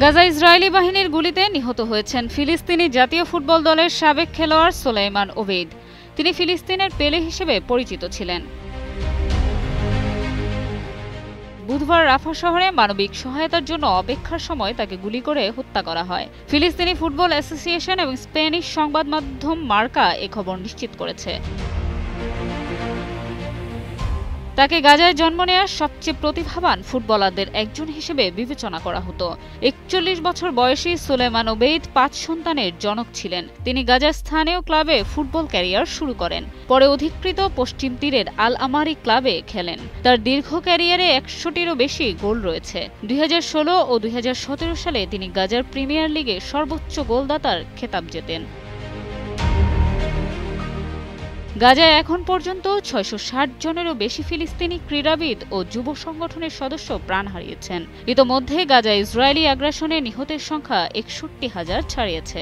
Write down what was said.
Gaza Israeli বাহিনীর গুলিতে নিহত হয়েছেন ফিলিস্তিনি জাতীয় ফুটবল দলের সাবেক খেলোয়াড় সোলাইমান ওবেইদ। তিনি ফিলিস্তিনের পেলে হিসেবে পরিচিত ছিলেন। বুধবার রাফা শহরে মানবিক সহায়তার জন্য অপেক্ষার সময় তাকে গুলি করে হত্যা করা হয়। ফিলিস্তিনি ফুটবল অ্যাসোসিয়েশন এবং স্প্যানিশ সংবাদ মাধ্যম মার্কা এ খবর নিশ্চিত করেছে। তাকে গাজায় জন্ম নেওয়া সবচেয়ে প্রতিভাবান ফুটবলারদের একজন হিসেবে বিবেচনা করা হতো। ৪১ বছর বয়সী সুলেমান ওবেইদ ৫ সন্তানের জনক ছিলেন। তিনি গাজার স্থানীয় ক্লাবে ফুটবল ক্যারিয়ার শুরু করেন। পরে অধিকৃত পশ্চিম তীরের আল আমারি ক্লাবে খেলেন। তার দীর্ঘ ক্যারিয়ারে ১০০টিরও বেশি গোল রয়েছে। ২০১৬ ও ২০১৭ সালে তিনি গাজার প্রিমিয়ার লিগে সর্বোচ্চ গোলদাতার খেতাব জেতেন। গাজায় এখন পর্যন্ত ৬৬০ জনেরও বেশি ফিলিস্তিনি ক্রীড়াবিদ ও যুব সংগঠনের সদস্য প্রাণ হারিয়েছেন। ইতোমধ্যে গাজায় ইসরায়েলি আগ্রাসনে নিহতের সংখ্যা ৬১,০০০ ছাড়িয়েছে।